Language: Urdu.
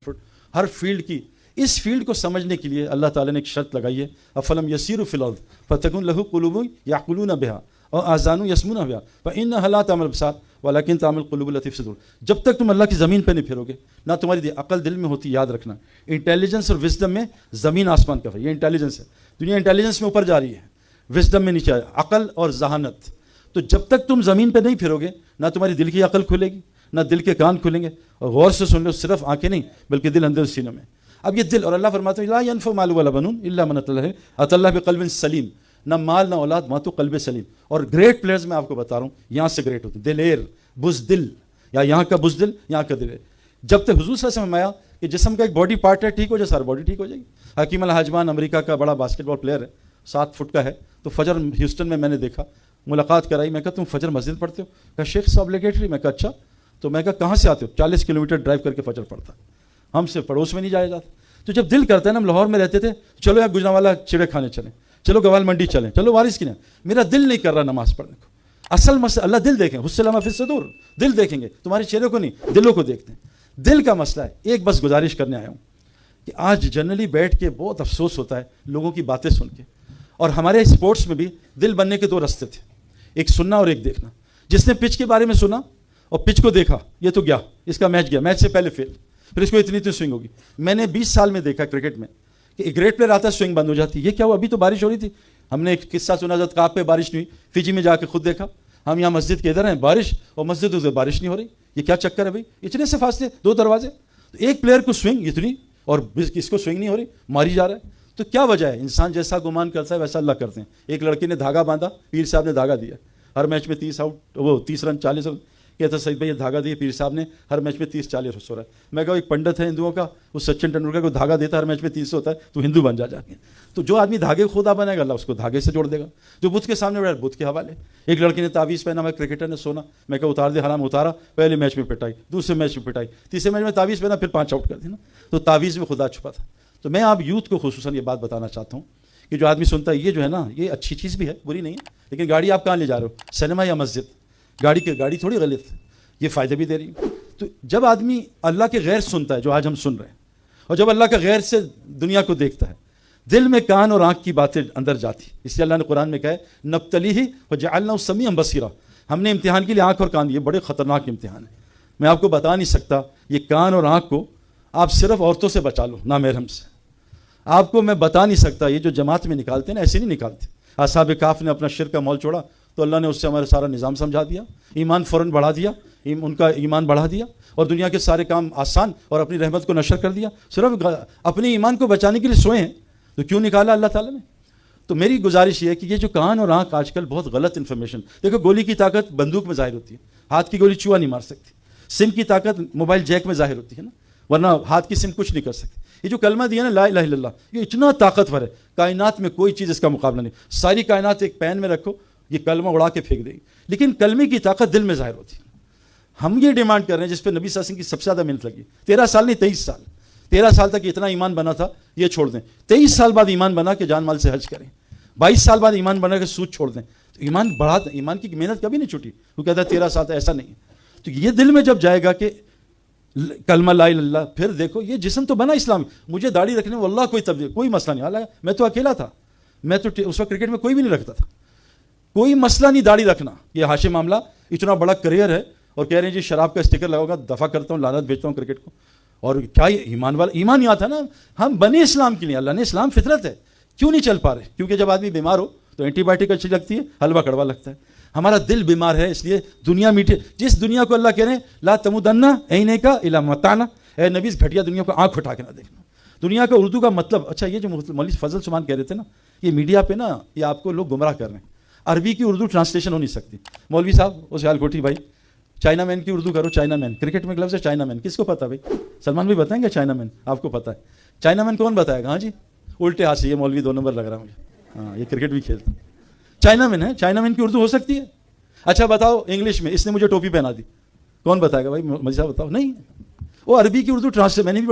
فٹ ہر فیلڈ کی. اس فیلڈ کو سمجھنے کے لیے اللہ تعالیٰ نے ایک شرط لگائی ہے, افلم یسیروا فی الارض فتکن لہ قلوب یعقلون بہا اور آذان یسمعون بہا فانھا لا تعمی الابصار ولکن تعمی القلوب التی فی الصدور. جب تک تم اللہ کی زمین پہ نہیں پھرو گے, نہ تمہاری عقل دل میں ہوتی, یاد رکھنا انٹیلیجنس اور وزڈم میں زمین آسمان کا فرق. یہ انٹیلیجنس ہے, دنیا انٹیلیجنس میں اوپر جا رہی ہے, وزڈم میں نیچے, عقل اور ذہانت. تو جب تک تم زمین پہ نہیں پھرو گے, نہ تمہاری دل کی عقل کھلے گی, نہ دل کے کان کھلیں گے. اور غور سے سن لو, صرف آنکھیں نہیں بلکہ دل اندر سینوں میں. اب یہ دل, اور اللہ فرماتے ہیں لا ينفع مال ولا بنون الا من اتى الله بقلب سلیم. نہ مال نہ اولاد, وہاں تو قلب سلیم. اور گریٹ پلیئرز میں آپ کو بتا رہا ہوں, یہاں سے گریٹ ہوتے ہیں, دلیر, بزدل, یا یہاں کا بزدل, یہاں کا دلیر. جب تک حضور صلی اللہ علیہ وسلم آیا کہ جسم کا ایک باڈی پارٹ ہے, ٹھیک ہو جائے سارا باڈی ٹھیک ہو جائے گی. حکیم الحاجبان امریکہ کا بڑا باسکٹ بال پلیئر ہے, 7 فٹ کا ہے. تو فجر ہیوسٹن میں نے دیکھا, ملاقات کرائی, میں کہا تم فجر مسجد پڑھتے ہو؟ کہا شیخ صاحب obligatory. میں کہا اچھا. تو میں کہا کہاں سے آتے ہو؟ 40 کلومیٹر ڈرائیو کر کے فجر پڑھتا. ہم سے پڑوس میں نہیں جایا جاتا. تو جب دل کرتا ہے نا, ہم لاہور میں رہتے تھے, چلو یار گجرانوالا چڑے کھانے چلیں, چلو گوال منڈی چلیں, چلو وارث کی نہیں. میرا دل نہیں کر رہا نماز پڑھنے کو. اصل مسئلہ اللہ دل دیکھیں, حسن ما فی الصدور, دل دیکھیں گے, تمہارے چہرے کو نہیں, دلوں کو دیکھتے ہیں. دل کا مسئلہ ہے. ایک بس گزارش کرنے آیا ہوں کہ آج جنرلی بیٹھ کے بہت افسوس ہوتا ہے لوگوں کی باتیں سن کے. اور ہمارے اسپورٹس میں بھی دل بننے کے 2 راستے تھے, ایک سننا اور ایک دیکھنا. جس نے پچ کے بارے میں سنا اور پچ کو دیکھا, یہ تو گیا, اس کا میچ گیا, میچ سے پہلے فیل, پھر اس کو اتنی سوئنگ ہوگی. میں نے 20 سال میں دیکھا کرکٹ میں کہ ایک گریٹ پلیئر آتا ہے, سوئنگ بند ہو جاتی. یہ کیا ہوا؟ ابھی تو بارش ہو رہی تھی. ہم نے ایک قصہ سنا, جب کاپ پہ بارش نہیں ہوئی, فجی میں جا کے خود دیکھا. ہم یہاں مسجد کے ادھر ہیں, بارش, اور مسجد ادھر بارش نہیں ہو رہی. یہ کیا چکر ہے بھائی؟ اتنے سے فاصلے, 2 دروازے. تو ایک پلیئر کو سوئنگ اتنی, اور اس کو سوئنگ نہیں ہو رہی, ماری جا رہا ہے. تو کیا وجہ ہے؟ انسان جیسا گمان کرتا ہے ویسا اللہ کرتے ہیں. ایک لڑکے نے دھاگا باندھا, پیر صاحب نے دھاگا دیا, ہر میچ میں 30 آؤٹ, وہ 30 رن 40 رن. کہتا سعید بھائی یہ دھاگا دیے پیر صاحب نے, ہر میچ میں 30-40 رن ہو رہا ہے. میں کہا ایک پنڈت ہے ہندوؤں کا, وہ سچن ٹنڈولکر کو دھاگا دیتا ہے, ہر میچ میں 30 ہوتا ہے, تو ہندو بن جا کے. تو جو آدمی دھاگے خدا بنائے گا, اللہ اس کو دھاگے سے جوڑ دے گا. جو بت کے سامنے بیٹھا, بت کے حوالے. ایک لڑکے نے تعویذ پہنا, میں کرکٹر نے سونا, میں کہا اتار دے حرام. اتارا, پہلے میچ میں پٹائی, دوسرے میچ میں پٹائی, تیسرے میچ میں تعویذ پہنا, پھر 5 آؤٹ کر دی نا. تو تعویذ میں خدا چھپا تھا. تو میں آپ یوتھ کو خصوصاً یہ بات بتانا چاہتا ہوں کہ جو آدمی سنتا ہے, یہ جو ہے نا, یہ اچھی چیز بھی ہے, بری نہیں ہے, لیکن گاڑی آپ کہاں لے جا رہے ہو؟ سنیما یا مسجد؟ گاڑی تھوڑی غلط ہے, یہ فائدے بھی دے رہی ہے. تو جب آدمی اللہ کے غیر سنتا ہے, جو آج ہم سن رہے ہیں, اور جب اللہ کا غیر سے دنیا کو دیکھتا ہے, دل میں کان اور آنکھ کی باتیں اندر جاتی. اس لیے اللہ نے قرآن میں کہا ہے نبتلیہ وجعلناہ سمیعا بصیرا. ہم نے امتحان کے لیے آنکھ اور کان دیے, بڑے خطرناک امتحان ہے. میں آپ کو بتا نہیں سکتا. یہ کان اور آنکھ کو آپ صرف عورتوں سے بچا لو, نامحرم سے. آپ کو میں بتا نہیں سکتا, یہ جو جماعت میں نکالتے ہیں نا, ایسے نہیں نکالتے. اصحاب کہف نے اپنا شرک کا مول چھوڑا تو اللہ نے اس سے ہمارا سارا نظام سمجھا دیا, ایمان فوراً بڑھا دیا, ان کا ایمان بڑھا دیا, اور دنیا کے سارے کام آسان, اور اپنی رحمت کو نشر کر دیا. صرف اپنے ایمان کو بچانے کے لیے سوئے ہیں, تو کیوں نکالا اللہ تعالیٰ نے؟ تو میری گزارش یہ ہے کہ یہ جو کان اور آنکھ آج کل بہت غلط انفارمیشن. دیکھو, گولی کی طاقت بندوق میں ظاہر ہوتی ہے, ہاتھ کی گولی چوہا نہیں مار سکتی. سم کی طاقت موبائل جیک میں ظاہر ہوتی ہے نا, ورنہ ہاتھ کی سم کچھ نہیں کر سکتی. یہ جو کلمہ دیا نا لا الہ الا اللہ, یہ اتنا طاقتور ہے, کائنات میں کوئی چیز اس کا مقابلہ نہیں. ساری کائنات ایک پین میں رکھو, یہ کلمہ اڑا کے پھینک دے گی, لیکن کلمے کی طاقت دل میں ظاہر ہوتی ہے. ہم یہ ڈیمانڈ کر رہے ہیں جس پہ نبی صلی اللہ علیہ وسلم کی سب سے زیادہ محنت لگی. 13 سال نہیں 23 سال. 13 سال تک اتنا ایمان بنا تھا, یہ چھوڑ دیں. 23 سال بعد ایمان بنا کہ جان مال سے حج کریں. 22 سال بعد ایمان بنا کہ سود چھوڑ دیں. تو ایمان بڑھا, ایمان کی محنت کبھی نہیں چھوٹی. وہ کہتا ہے 13 سال تک, ایسا نہیں ہے. تو یہ دل میں جب جائے گا کہ کلمہ لا الہ الا اللہ, پھر دیکھو یہ جسم تو بنا اسلام. مجھے داڑھی رکھنے میں واللہ کوئی تبدیل, کوئی مسئلہ نہیں. حالانکہ میں تو اکیلا تھا, میں تو اس وقت کرکٹ میں کوئی بھی نہیں رکھتا تھا, کوئی مسئلہ نہیں داڑھی رکھنا. یہ ہاشم معاملہ اتنا بڑا کریئر ہے, اور کہہ رہے ہیں جی شراب کا اسٹیکر لگاؤ گا, دفع کرتا ہوں, لعنت بھیجتا ہوں کرکٹ کو. اور کیا یہ ایمان والا, ایمان یاد تھا نا, ہم بنے اسلام کے لیے. اللہ نے اسلام فطرت ہے, کیوں نہیں چل پا رہے؟ کیونکہ جب آدمی بیمار ہو تو اینٹی بایوٹک اچھی لگتی ہے, حلوہ کڑوا لگتا ہے. ہمارا دل بیمار ہے, اس لیے دنیا میٹھی. جس دنیا کو اللہ کہہ رہے ہیں لا تمودن عینیک الی متاع, اے نبی اس گھٹیا دنیا کو آنکھ اٹھا کے نہ دیکھنا. دنیا کا اردو کا مطلب, اچھا یہ جو مولوی فضل سمان کہہ رہے تھے نا, یہ میڈیا پہ نا یہ آپ کو لوگ گمراہ کر رہے ہیں. عربی کی اردو ٹرانسلیشن ہو نہیں سکتی. مولوی صاحب وہ سیال کوٹھی بھائی, چائنا مین کی اردو کرو. چائنا مین, کرکٹ میں لفظ ہے چائنا مین, کس کو پتا بھائی؟ سلمان بھی بتائیں گے چائنا مین, آپ کو پتا ہے چائنا مین کون بتائے گا؟ ہاں جی, الٹے ہاتھ سے, یہ مولوی 2 نمبر لگ رہا ہے مجھے. ہاں, یہ کرکٹ بھی کھیلتا. چائنا مین ہے, چائنا مین کی اردو ہو سکتی ہے؟ اچھا بتاؤ انگلش میں, اس نے مجھے ٹوپی پہنا دی, کون بتائے گا بھائی؟ مجھے بتاؤ. نہیں, وہ عربی کی اردو ٹرانسلیٹ میں نے بھی